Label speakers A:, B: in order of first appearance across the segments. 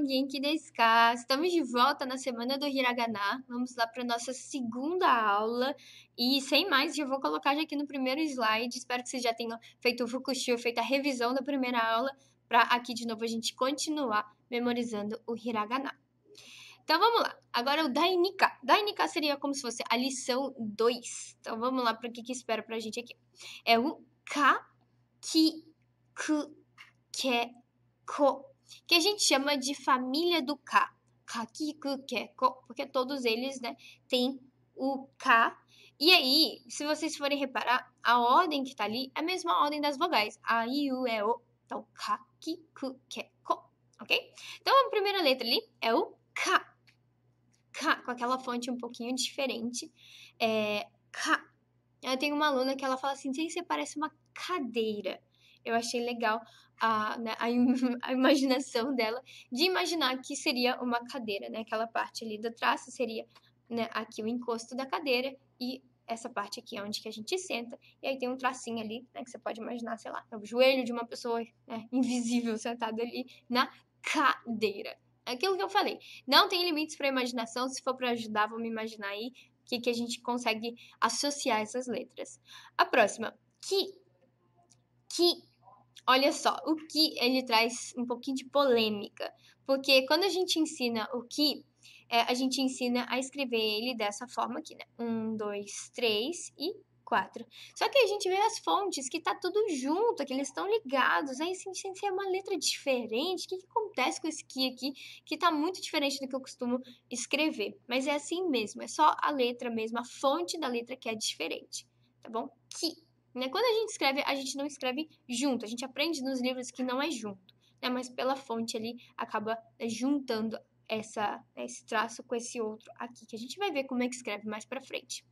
A: genki desu ka? Estamos de volta na semana do Hiragana. Vamos lá para nossa segunda aula. E sem mais, já vou colocar já aqui no primeiro slide. Espero que vocês já tenham feito o fukushu, feito a revisão da primeira aula, para aqui de novo a gente continuar memorizando o Hiragana. Então vamos lá. Agora o Dainika. Dainika seria como se fosse a lição 2. Então vamos lá para o que espera pra gente aqui. É o ka, ki, ku, ke, ko, que a gente chama de família do Ka. Ka, ki, ku, ke, ko, porque todos eles, né, têm o Ka. E aí, se vocês forem reparar, a ordem que tá ali é a mesma ordem das vogais. A, I, U, E, O. Então, Ka, ki, ku, ke, ko. Ok? Então, a primeira letra ali é o Ka. Ka, com aquela fonte um pouquinho diferente. Ka. Eu tenho uma aluna que ela fala assim, você parece uma cadeira. Eu achei legal a imaginação dela de imaginar que seria uma cadeira, né? Aquela parte ali do traço seria, né, aqui o encosto da cadeira e essa parte aqui é onde que a gente senta. E aí tem um tracinho ali, né, que você pode imaginar, sei lá, é o joelho de uma pessoa, né, invisível sentada ali na cadeira. Aquilo que eu falei, não tem limites para imaginação. Se for para ajudar, vamos imaginar aí o que a gente consegue associar essas letras. A próxima, ki. Ki. Olha só, o ki, ele traz um pouquinho de polêmica, porque quando a gente ensina o ki, a gente ensina a escrever ele dessa forma aqui, né? 1, 2, 3 e 4. Só que a gente vê as fontes que tá tudo junto, que eles estão ligados, aí se é uma letra diferente, o que acontece com esse ki aqui, que tá muito diferente do que eu costumo escrever. Mas é assim mesmo, é só a letra mesmo, a fonte da letra que é diferente, tá bom? Ki. Né? Quando a gente escreve, a gente não escreve junto. A gente aprende nos livros que não é junto, né? Mas pela fonte ali acaba juntando esse traço com esse outro aqui, que a gente vai ver como é que escreve mais pra frente.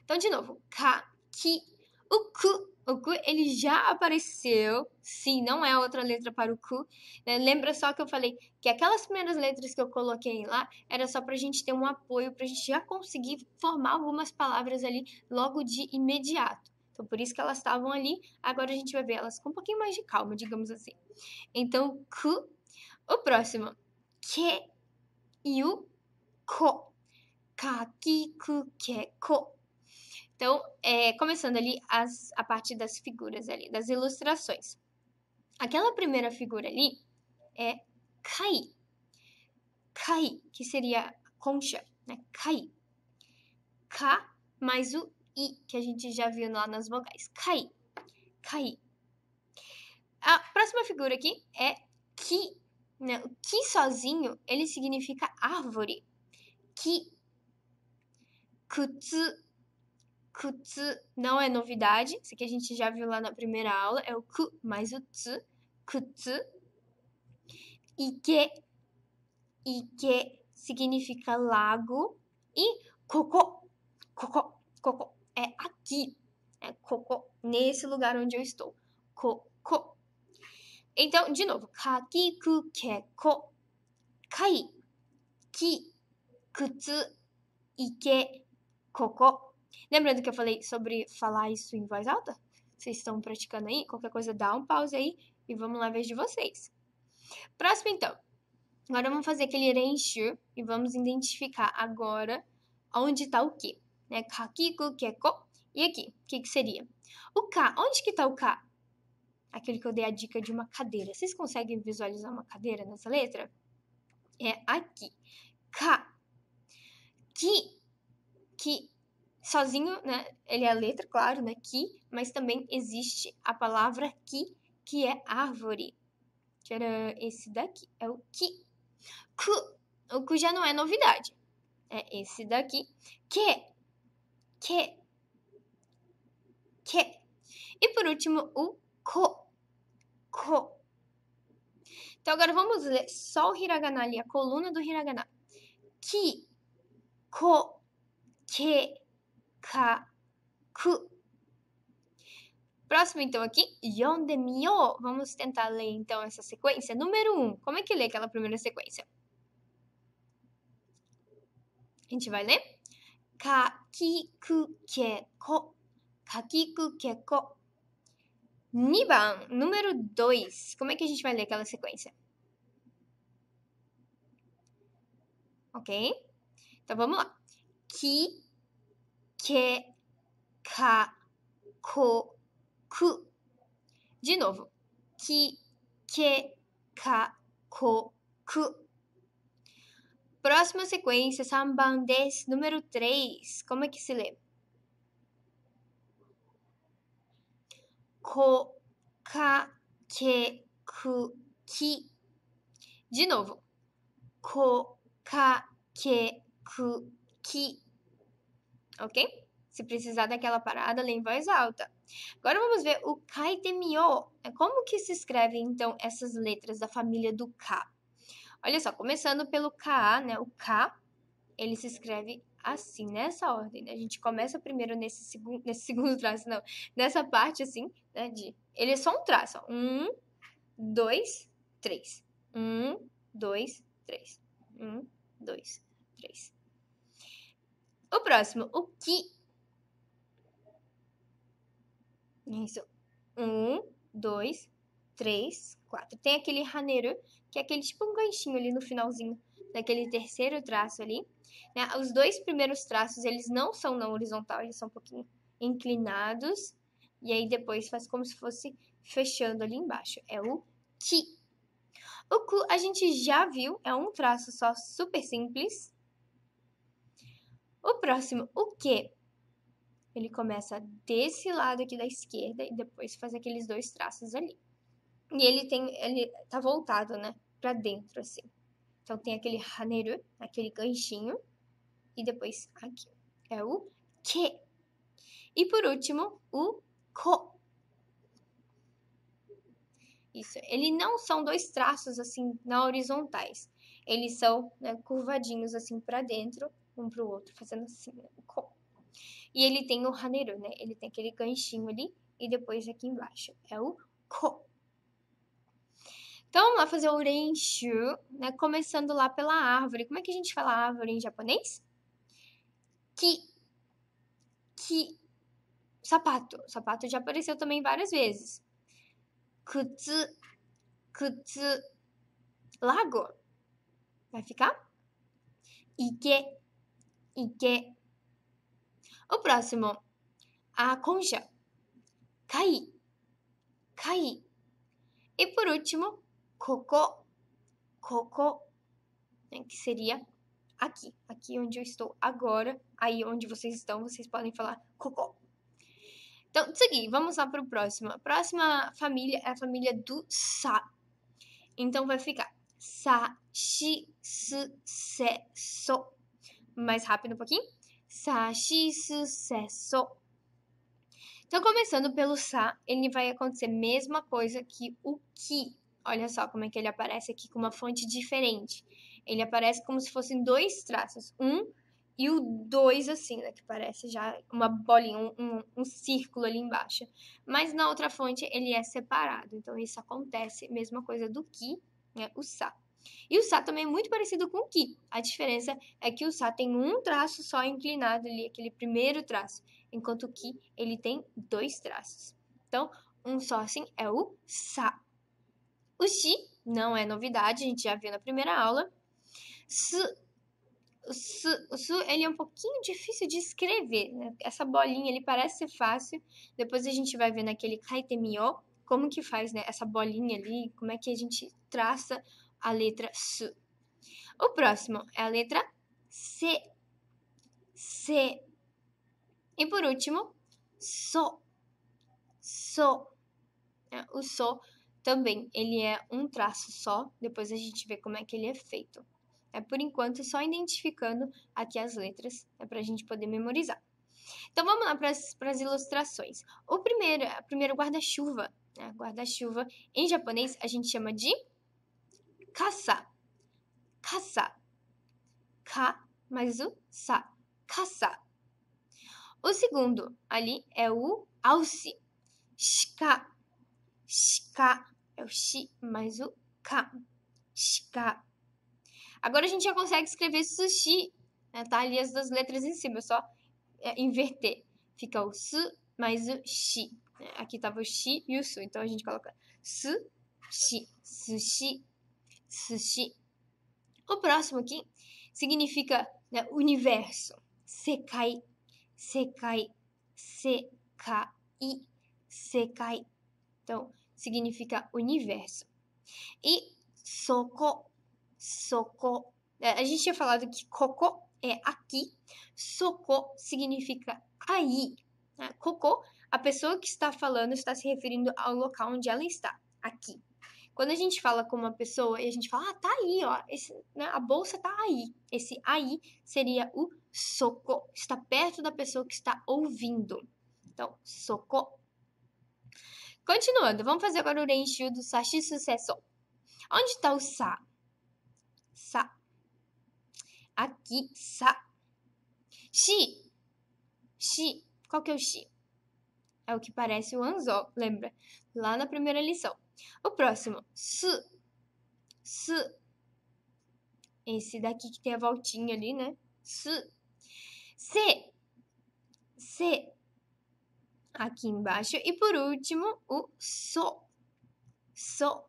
A: Então, de novo, ka, ki, o ku. O ku, ele já apareceu. Sim, não é outra letra para o ku. Né? Lembra só que eu falei que aquelas primeiras letras que eu coloquei lá era só pra gente ter um apoio, pra gente já conseguir formar algumas palavras ali logo de imediato. Então, por isso que elas estavam ali. Agora a gente vai ver elas com um pouquinho mais de calma, digamos assim. Então, ku. O próximo, ke e o ko. Ka, ki, ku, ke, ko. Então, começando ali a parte das figuras ali, das ilustrações. Aquela primeira figura ali é kai. Kai, que seria concha, né? Kai. Ka mais o i, que a gente já viu lá nas vogais. Kai. Kai. A próxima figura aqui é ki. Né? O ki sozinho, ele significa árvore. Ki. Kutsu. Kutsu não é novidade. Isso aqui a gente já viu lá na primeira aula. É o ku mais o tsu. Kutsu. Ike. Ike significa lago. E koko. Koko. Koko é aqui. É koko, nesse lugar onde eu estou. Koko. Então, de novo. Kaki, ku, ke, ko. Kai. Ki. Kutsu. Ike. Koko. Lembrando que eu falei sobre falar isso em voz alta? Vocês estão praticando aí? Qualquer coisa, dá um pause aí e vamos lá ver de vocês. Próximo, então. Agora vamos fazer aquele renshu e vamos identificar agora onde está o que. Né? Kakiku, keko. E aqui, o que seria? O ka, onde que está o ka? Aquele que eu dei a dica de uma cadeira. Vocês conseguem visualizar uma cadeira nessa letra? É aqui. Ka. Ki. Ki. Sozinho, né? Ele é a letra, claro, né? Ki, mas também existe a palavra ki, que é árvore. Que era esse daqui, é o ki. Ku. O ku já não é novidade. É esse daqui. Que. Que. Que. E por último, o ko. Ko. Então agora vamos ler só o hiragana ali, a coluna do hiragana. Ki. Ko. Que. Ka. Ku. Próximo, então, aqui, yondemio. Vamos tentar ler, então, essa sequência. Número 1. Como é que lê aquela primeira sequência? A gente vai ler? Kakikukeko. Kakikukeko. Niban. Número 2. Como é que a gente vai ler aquela sequência? ok? Então, vamos lá. Ki, ke, ka, ko, ku. De novo. Ki, ke, ka, ko, ku. Próxima sequência, samban desu, número 3. Como é que se lê? Ko, ka, ke, ku, ki. De novo. Ko, ka, ke, ku, ki. Ok? Se precisar daquela parada, lê em voz alta. Agora vamos ver o kaite-myo. Como que se escreve, então, essas letras da família do Ka? Olha só, começando pelo Ka, né? O Ka, ele se escreve assim, nessa ordem. Né? A gente começa primeiro nesse segundo traço, não. Nessa parte, assim, né? Ele é só um traço. Ó. 1, 2, 3. 1, 2, 3. 1, 2, 3. O próximo, o Ki. Isso. 1, 2, 3, 4. Tem aquele haneru, que é aquele tipo um ganchinho ali no finalzinho daquele terceiro traço ali. Né? Os dois primeiros traços, eles não são na horizontal, eles são um pouquinho inclinados. E aí depois faz como se fosse fechando ali embaixo. É o ki. O ku a gente já viu, é um traço só super simples. O próximo, o que? Ele começa desse lado aqui da esquerda e depois faz aqueles dois traços ali. E ele tá voltado, né, pra dentro, assim. Então tem aquele haneru, aquele ganchinho, e depois aqui é o que. E por último, o ko. Isso, eles não são dois traços, assim, na horizontais. Eles são, né, curvadinhos, assim, pra dentro, um pro outro, fazendo assim, né, o ko. E ele tem o haneru, né, ele tem aquele ganchinho ali, e depois aqui embaixo é o ko. Então, vamos lá fazer o renshu, né? Começando lá pela árvore. Como é que a gente fala árvore em japonês? Ki. Ki. Sapato. Sapato já apareceu também várias vezes. Kutsu. Kutsu. Lago. Vai ficar? Ike. Ike. O próximo. A concha. Kai. Kai. E por último, koko. Koko. Né? Que seria aqui. Aqui onde eu estou agora. Aí onde vocês estão, vocês podem falar koko. Então, seguir, vamos lá para o próximo. A próxima família é a família do Sa. Então, vai ficar Sa, Shi, Su, Se, So. Mais rápido um pouquinho. Sa, Shi, Su, Se, So. Então, começando pelo Sa, ele vai acontecer a mesma coisa que o Ki. Olha só como é que ele aparece aqui com uma fonte diferente. Ele aparece como se fossem dois traços. E o 2, assim, né? Que parece já uma bolinha, um círculo ali embaixo. Mas na outra fonte ele é separado. Então isso acontece, mesma coisa do Ki, né? O Sa. E o Sa também é muito parecido com o Ki. A diferença é que o Sa tem um traço só inclinado ali, aquele primeiro traço. Enquanto o Ki, ele tem dois traços. Então, um só assim é o Sa. O Shi não é novidade, a gente já viu na primeira aula. O su, ele é um pouquinho difícil de escrever, né? Essa bolinha, ele parece ser fácil. Depois a gente vai ver naquele kaite-myo como que faz, né? Essa bolinha ali, como é que a gente traça a letra su. O próximo é a letra C. C. E por último, so. So. O so também, ele é um traço só. Depois a gente vê como é que ele é feito. Por enquanto, só identificando aqui as letras, para a gente poder memorizar. Então, vamos lá para as ilustrações. O primeiro guarda-chuva. Né? Guarda-chuva, em japonês, a gente chama de kasa. Kasa. Ka, mais o sa. Kasa. O segundo ali é o alce. Shika. Shika. É o shi mais o ka. Shika. Agora a gente já consegue escrever sushi, né? Tá ali as duas letras em cima, é só inverter. Fica o su mais o shi. Aqui tava o shi e o su, então a gente coloca sushi, sushi, sushi. O próximo aqui significa, né, universo. Sekai, sekai, sekai, sekai. Então, significa universo. E soko, soko. A gente tinha falado que koko é aqui. Soko significa aí. Koko, a pessoa que está falando está se referindo ao local onde ela está. Aqui. Quando a gente fala com uma pessoa e a gente fala, tá aí, ó, né, a bolsa tá aí. Esse aí seria o soko. Está perto da pessoa que está ouvindo. Então, soko. Continuando, vamos fazer agora o renshu do sashi sucesso. Onde está o sa? Sa. Aqui, sa. Shi. Shi. Qual que é o shi? É o que parece o anzol, lembra? Lá na primeira lição. O próximo, su. Su. Esse daqui que tem a voltinha ali, né? Su. Se. Se. Aqui embaixo. E por último, o so. So.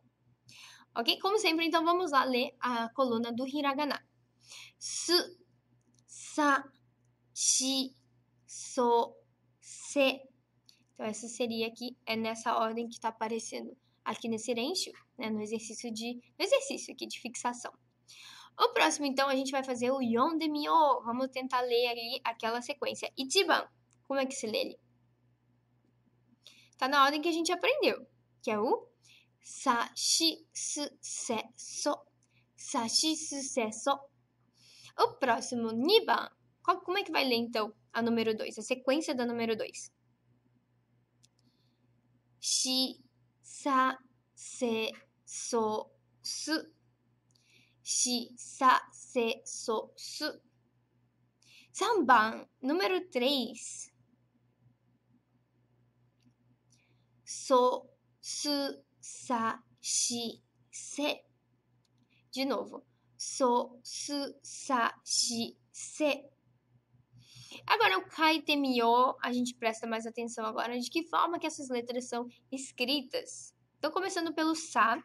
A: Ok? Como sempre, então vamos lá ler a coluna do hiragana. Su. Sa. Shi. So. Se. Então, essa seria aqui, é nessa ordem que está aparecendo aqui nesse renshu, né? No exercício aqui de fixação. O próximo, então, a gente vai fazer o yondemyo. Vamos tentar ler ali aquela sequência. Ichiban. Como é que se lê ele? Tá na ordem que a gente aprendeu, que é o sashi su se so. Sashi su se so. O próximo, niban. Como é que vai ler, então, a número 2? A sequência da número 2. Shi, sa, se, so, su. Shi, sa, se, so, su. 3番, número 3. So, su, sa, shi, se. De novo. So, su, sa, shi, se. Agora, o kaitemiyo, a gente presta mais atenção agora de que forma que essas letras são escritas. Então, começando pelo sa.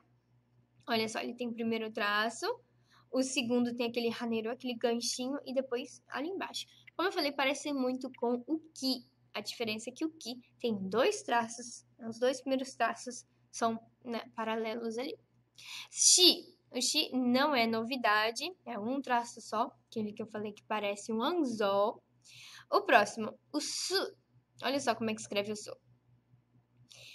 A: Olha só, ele tem o primeiro traço. O segundo tem aquele haneru, aquele ganchinho. E depois ali embaixo. Como eu falei, parece muito com o ki. A diferença é que o ki tem 2 traços. Os 2 primeiros traços são, né, paralelos ali. Shi. O shi não é novidade. É um traço só. Aquele que eu falei que parece um anzol. O próximo, o su. Olha só como é que escreve o su.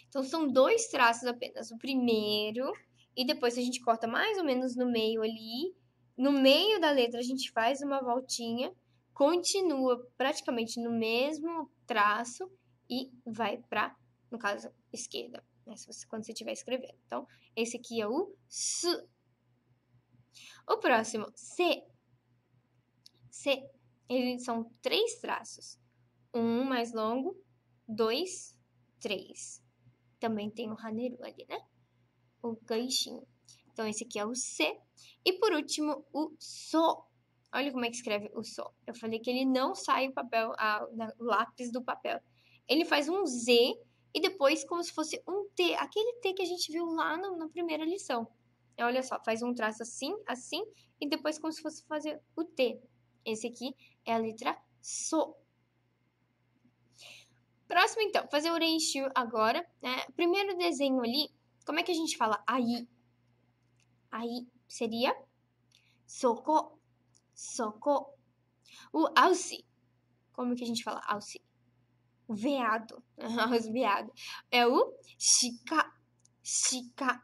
A: Então, são 2 traços apenas. O primeiro, e depois a gente corta mais ou menos no meio ali. No meio da letra, a gente faz uma voltinha, continua praticamente no mesmo traço e vai para, no caso, esquerda, né? Quando você estiver escrevendo. Então, esse aqui é o su. O próximo, se. Se. Eles são 3 traços. Um mais longo, 2, 3. Também tem o haneru ali, né? O ganchinho. Então, esse aqui é o se. E por último, o so. Olha como é que escreve o so. Eu falei que ele não sai o lápis do papel. Ele faz um Z e depois como se fosse um T. Aquele T que a gente viu lá na primeira lição. Olha só, faz um traço assim, assim. E depois como se fosse fazer o T. Esse aqui é a letra so. Próximo, então, fazer o renshu agora. Né? Primeiro desenho ali, como é que a gente fala aí? Aí seria soko, soko. O alce, como que a gente fala alce? O veado, os veados. É o shika, shika.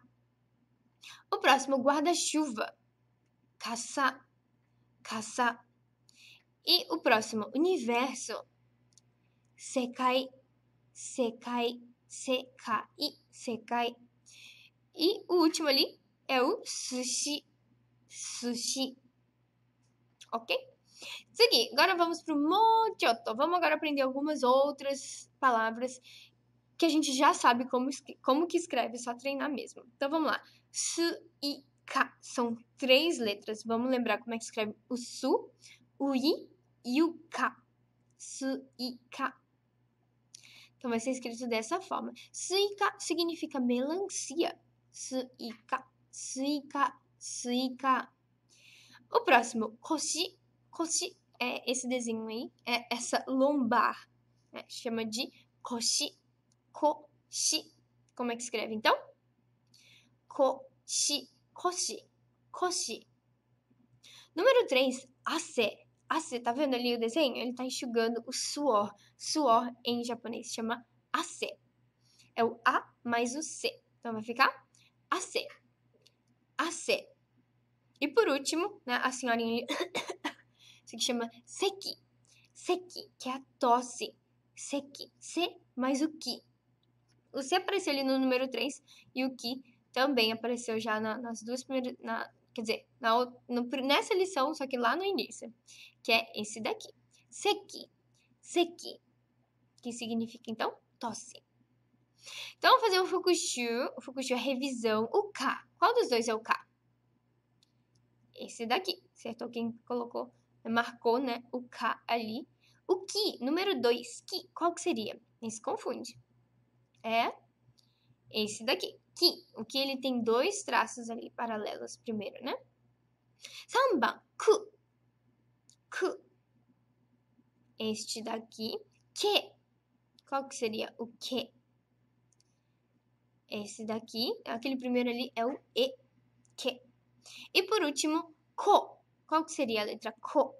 A: O próximo, guarda-chuva, kasa, kasa. E o próximo, universo, sekai, sekai, sekai, sekai. E o último ali é o sushi, sushi. Ok? Seguinte, agora vamos para o mochoto. Vamos agora aprender algumas outras palavras que a gente já sabe como que escreve, só treinar mesmo. Então vamos lá. Su e ka são 3 letras. Vamos lembrar como é que escreve o su, o i e o ka. Su e ka. Então vai ser escrito dessa forma. Suika significa melancia. Suika, suika, suika. O próximo, koshi. Koshi é esse desenho aí, é essa lombar. Né? Chama de koshi. Koshi. Como é que escreve, então? Koshi. Koshi. Koshi. Número 3, ase. Ase, tá vendo ali o desenho? Ele tá enxugando o suor. Suor em japonês chama ase. É o A mais o C. Então vai ficar ase. Ase. E por último, né, a senhorinha isso aqui chama seki. Seki, que é a tosse. Seki. Se mais o ki. O C apareceu ali no número 3 e o ki também apareceu já nas duas primeiras... quer dizer, nessa lição, só que lá no início. Que é esse daqui. Seki. Seki. Que significa, então, tosse. Então, vamos fazer o fukushu. O fukushu é revisão. O K. Qual dos dois é o K? Esse daqui. Acertou quem colocou, marcou, né, o K ali. O Ki, número 2. Ki, qual que seria? Nem se confunde. É esse daqui. Ki. O Ki, ele tem dois traços ali paralelos primeiro, né? 3番, ku. Ku. Este daqui. Que. Qual que seria o que? Esse daqui. Aquele primeiro ali é o E. Que. E por último, ko. Qual que seria a letra ko?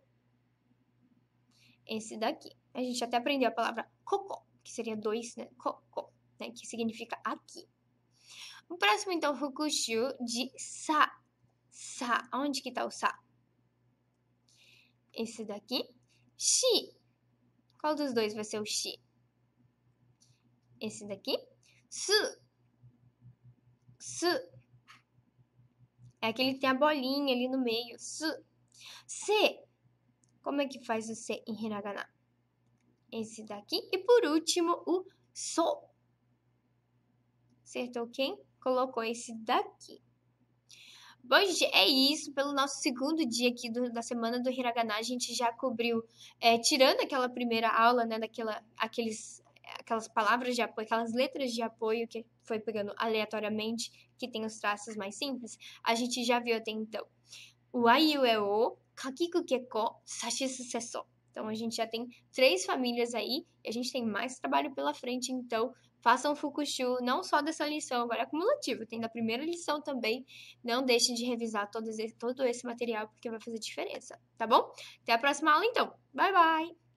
A: Esse daqui. A gente até aprendeu a palavra koko, que seria dois, né? Koko, né? Que significa aqui. O próximo, então, fukushu de sa. Sa. Onde que tá o sa? Esse daqui. Shi. Qual dos dois vai ser o shi? Esse daqui. Su. Su. É aquele que tem a bolinha ali no meio. Su. Se. Como é que faz o se em hiragana? Esse daqui. E por último, o so. Acertou quem? Colocou esse daqui. Bom, gente, é isso. Pelo nosso segundo dia aqui da semana do Hiragana, a gente já cobriu, tirando aquela primeira aula, né, aquelas palavras de apoio, aquelas letras de apoio que foi pegando aleatoriamente, que tem os traços mais simples, a gente já viu até então o aiu e o, kakiku keko, sashisu sesso. Então, a gente já tem 3 famílias aí, e a gente tem mais trabalho pela frente, então façam fukushu, não só dessa lição, agora é acumulativo, tem da primeira lição também. Não deixem de revisar todo esse material, porque vai fazer diferença, tá bom? Até a próxima aula, então. Bye, bye!